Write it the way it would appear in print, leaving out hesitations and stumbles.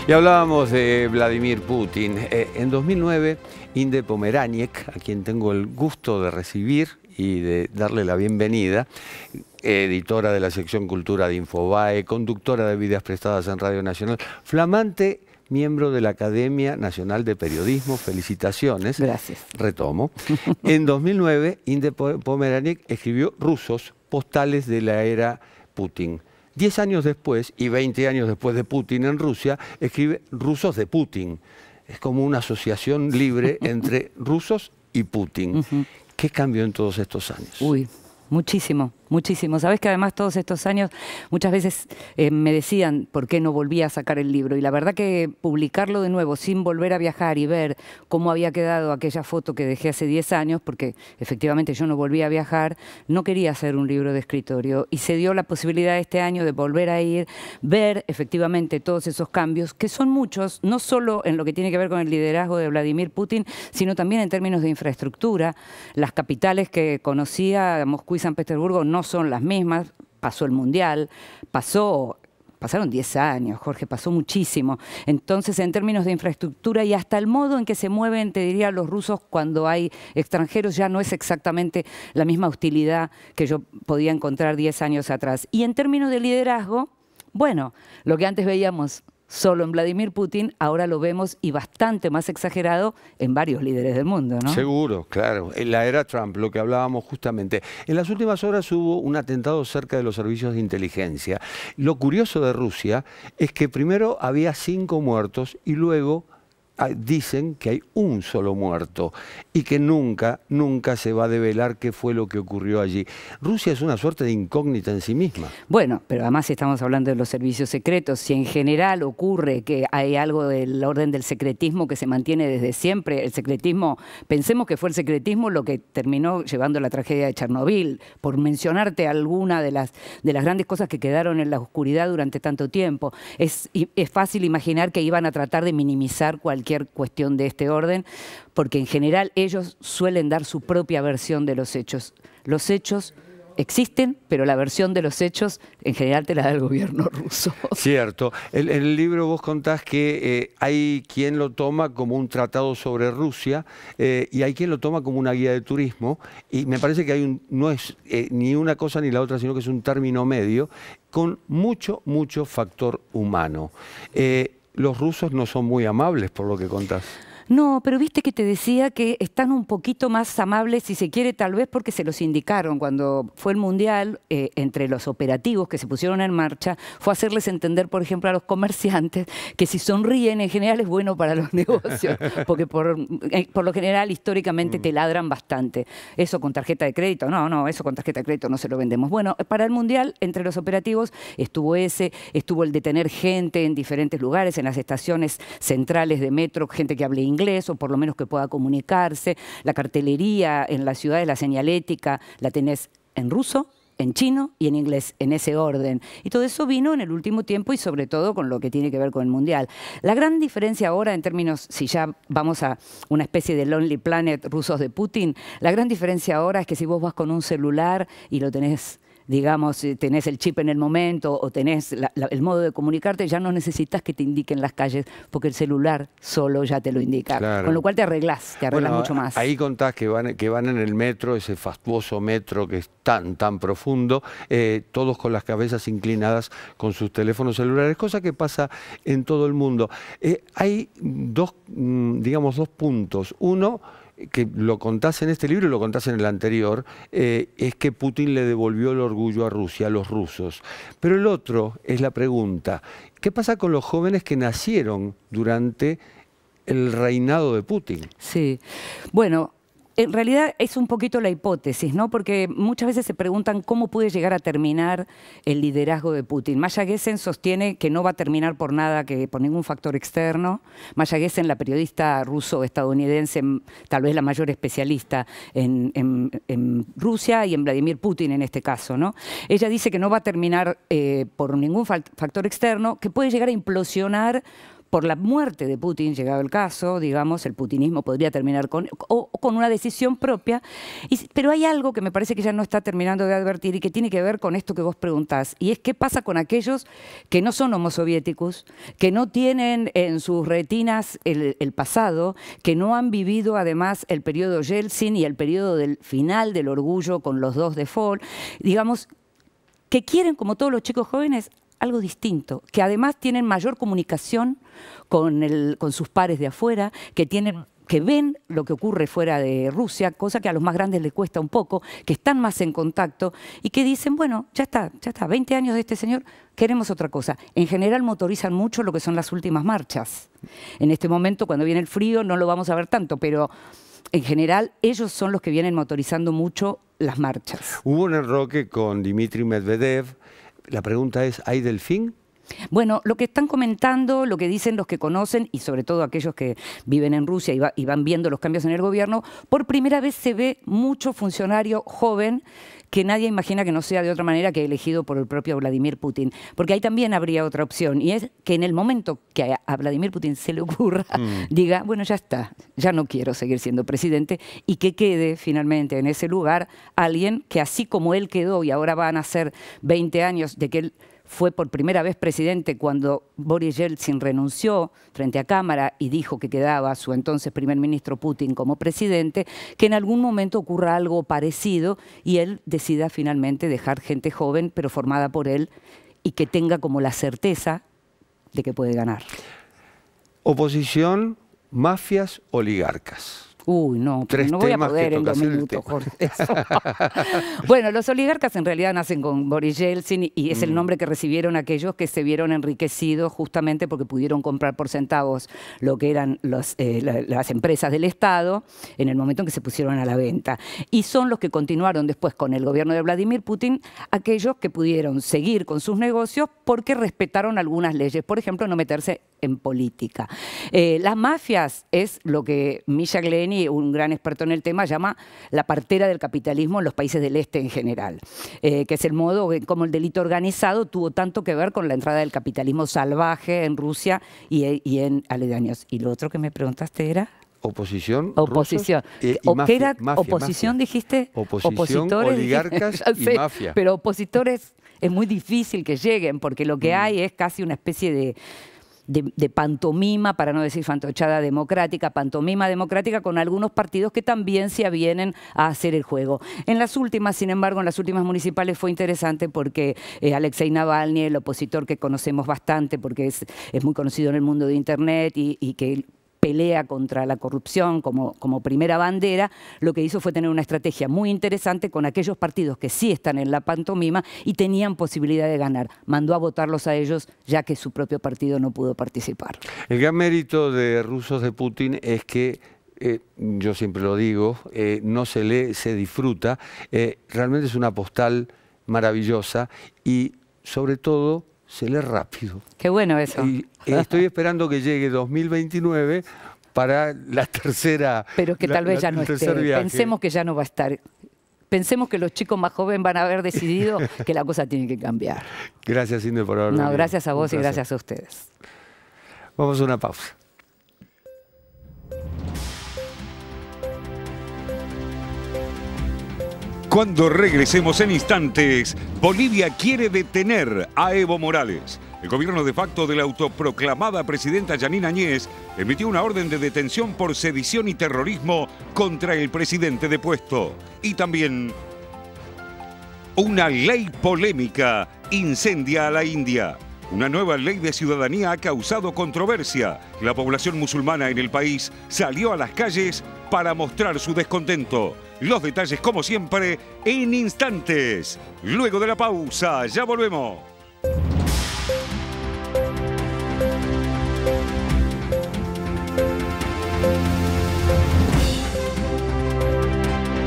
Y hablábamos de Vladimir Putin. En 2009, Inde Pomeráñek, a quien tengo el gusto de recibir y de darle la bienvenida, editora de la sección Cultura de Infobae, conductora de Vidas Prestadas en Radio Nacional, flamante miembro de la Academia Nacional de Periodismo. Felicitaciones. Gracias. Retomo. En 2009, Inde Pomeráñek escribió Rusos, postales de la era Putin. 10 años después, y 20 años después de Putin en Rusia, escribe Rusos de Putin. Es como una asociación libre entre rusos y Putin. ¿Qué cambió en todos estos años? Uy, muchísimo, muchísimo. Sabés que además todos estos años muchas veces me decían por qué no volvía a sacar el libro. Y la verdad que publicarlo de nuevo sin volver a viajar y ver cómo había quedado aquella foto que dejé hace 10 años, porque efectivamente yo no volví a viajar, no quería hacer un libro de escritorio. Y se dio la posibilidad este año de volver a ir, ver efectivamente todos esos cambios, que son muchos, no solo en lo que tiene que ver con el liderazgo de Vladimir Putin, sino también en términos de infraestructura. Las capitales que conocía, Moscú y San Petersburgo, no son las mismas. Pasó el Mundial, pasaron 10 años, Jorge, pasó muchísimo. Entonces, en términos de infraestructura y hasta el modo en que se mueven, te diría, los rusos cuando hay extranjeros, ya no es exactamente la misma hostilidad que yo podía encontrar 10 años atrás. Y en términos de liderazgo, bueno, lo que antes veíamos solo en Vladimir Putin, ahora lo vemos y bastante más exagerado en varios líderes del mundo, ¿no? Seguro, claro. En la era Trump, lo que hablábamos justamente. En las últimas horas hubo un atentado cerca de los servicios de inteligencia. Lo curioso de Rusia es que primero había 5 muertos y luego dicen que hay un solo muerto y que nunca se va a develar qué fue lo que ocurrió allí. Rusia es una suerte de incógnita en sí misma. Bueno, pero además si estamos hablando de los servicios secretos, si en general ocurre que hay algo del orden del secretismo que se mantiene desde siempre, el secretismo, pensemos que fue el secretismo lo que terminó llevando a la tragedia de Chernobyl, por mencionarte alguna de las grandes cosas que quedaron en la oscuridad durante tanto tiempo. Es fácil imaginar que iban a tratar de minimizar cualquier cuestión de este orden, porque en general ellos suelen dar su propia versión de los hechos. Los hechos existen, pero la versión de los hechos en general te la da el gobierno ruso. Cierto. En el libro vos contás que hay quien lo toma como un tratado sobre Rusia y hay quien lo toma como una guía de turismo, y me parece que no es ni una cosa ni la otra, sino que es un término medio con mucho factor humano. Los rusos no son muy amables, por lo que contás. No, pero viste que te decía que están un poquito más amables, si se quiere, tal vez porque se los indicaron. Cuando fue el Mundial, entre los operativos que se pusieron en marcha, fue hacerles entender, por ejemplo, a los comerciantes que si sonríen en general es bueno para los negocios, porque por lo general, históricamente, te ladran bastante. Eso con tarjeta de crédito, no, eso con tarjeta de crédito no se lo vendemos. Bueno, para el Mundial, entre los operativos, estuvo el de tener gente en diferentes lugares, en las estaciones centrales de metro, gente que hable inglés, o por lo menos que pueda comunicarse. La cartelería en las ciudades, la señalética, la tenés en ruso, en chino y en inglés, en ese orden. Y todo eso vino en el último tiempo y sobre todo con lo que tiene que ver con el Mundial. La gran diferencia ahora en términos, si ya vamos a una especie de Lonely Planet rusos de Putin, la gran diferencia ahora es que si vos vas con un celular y lo tenés, digamos, tenés el chip en el momento o tenés el modo de comunicarte, ya no necesitas que te indiquen las calles, porque el celular solo ya te lo indica. Claro. Con lo cual te arreglás mucho más. Ahí contás que van en el metro, ese fastuoso metro que es tan profundo, todos con las cabezas inclinadas con sus teléfonos celulares, cosa que pasa en todo el mundo. Hay dos puntos. Uno, que lo contás en este libro y lo contás en el anterior, es que Putin le devolvió el orgullo a Rusia, a los rusos. Pero el otro es la pregunta: ¿qué pasa con los jóvenes que nacieron durante el reinado de Putin? Sí, bueno, en realidad es un poquito la hipótesis, ¿no? Porque muchas veces se preguntan cómo puede llegar a terminar el liderazgo de Putin. Masha Gessen sostiene que no va a terminar por nada, por ningún factor externo. Masha Gessen, la periodista ruso-estadounidense, tal vez la mayor especialista en Rusia y en Vladimir Putin en este caso, ¿no? Ella dice que no va a terminar por ningún factor externo, que puede llegar a implosionar por la muerte de Putin, llegado el caso, digamos, el putinismo podría terminar con una decisión propia. Pero hay algo que me parece que ya no está terminando de advertir y que tiene que ver con esto que vos preguntás. Y es qué pasa con aquellos que no son homosoviéticos, que no tienen en sus retinas el pasado, que no han vivido además el periodo Yeltsin y el periodo del final del orgullo con los dos default, digamos, que quieren, como todos los chicos jóvenes, algo distinto, que además tienen mayor comunicación con sus pares de afuera, que ven lo que ocurre fuera de Rusia, cosa que a los más grandes les cuesta un poco, que están más en contacto y que dicen, bueno, ya está, 20 años de este señor, queremos otra cosa. En general motorizan mucho lo que son las últimas marchas. En este momento, cuando viene el frío, no lo vamos a ver tanto, pero en general ellos son los que vienen motorizando mucho las marchas. Hubo un enroque con Dmitry Medvedev. La pregunta es, ¿hay delfín? Bueno, lo que están comentando, lo que dicen los que conocen y sobre todo aquellos que viven en Rusia y van viendo los cambios en el gobierno, por primera vez se ve mucho funcionario joven que nadie imagina que no sea de otra manera que elegido por el propio Vladimir Putin. Porque ahí también habría otra opción y es que en el momento que a Vladimir Putin se le ocurra, diga, bueno, ya está, ya no quiero seguir siendo presidente y que quede finalmente en ese lugar alguien que así como él quedó y ahora van a ser 20 años de que él fue por primera vez presidente cuando Boris Yeltsin renunció frente a Cámara y dijo que quedaba su entonces primer ministro Putin como presidente, que en algún momento ocurra algo parecido y él decida finalmente dejar gente joven, pero formada por él, y que tenga como la certeza de que puede ganar. Oposición, mafias, oligarcas. Uy, no, pero no voy a poder en 2 minutos, Jorge. Bueno, los oligarcas en realidad nacen con Boris Yeltsin y es el nombre que recibieron aquellos que se vieron enriquecidos justamente porque pudieron comprar por centavos lo que eran las empresas del Estado en el momento en que se pusieron a la venta. Y son los que continuaron después con el gobierno de Vladimir Putin, aquellos que pudieron seguir con sus negocios porque respetaron algunas leyes. Por ejemplo, no meterse en política. Las mafias es lo que Misha Glenny, un gran experto en el tema, llama la partera del capitalismo en los países del este en general, que es el modo como el delito organizado tuvo tanto que ver con la entrada del capitalismo salvaje en Rusia y en aledaños. Y lo otro que me preguntaste era... Oposición. Oposición. ¿O qué era? Oposición, dijiste. Oposición, oligarcas y mafia. Pero opositores es muy difícil que lleguen porque lo que hay es casi una especie de pantomima, para no decir fantochada democrática, pantomima democrática con algunos partidos que también se avienen a hacer el juego. En las últimas, sin embargo, en las últimas municipales fue interesante porque Alexei Navalny, el opositor que conocemos bastante porque es muy conocido en el mundo de Internet y que pelea contra la corrupción como primera bandera, lo que hizo fue tener una estrategia muy interesante con aquellos partidos que sí están en la pantomima y tenían posibilidad de ganar. Mandó a votarlos a ellos ya que su propio partido no pudo participar. El gran mérito de rusos de Putin es que yo siempre lo digo, no se lee, se disfruta. Realmente es una postal maravillosa y sobre todo se lee rápido. Qué bueno eso. Y estoy esperando que llegue 2029 para la tercera. Pero que tal vez ya no esté. Pensemos que ya no va a estar. Pensemos que los chicos más jóvenes van a haber decidido que la cosa tiene que cambiar. Gracias, Inde, por haber venido. No, gracias a vos y gracias a ustedes. Vamos a una pausa. Cuando regresemos en instantes, Bolivia quiere detener a Evo Morales. El gobierno de facto de la autoproclamada presidenta Yanine Áñez emitió una orden de detención por sedición y terrorismo contra el presidente depuesto. Y también una ley polémica incendia a la India. Una nueva ley de ciudadanía ha causado controversia. La población musulmana en el país salió a las calles para mostrar su descontento. Los detalles, como siempre, en instantes. Luego de la pausa, ya volvemos.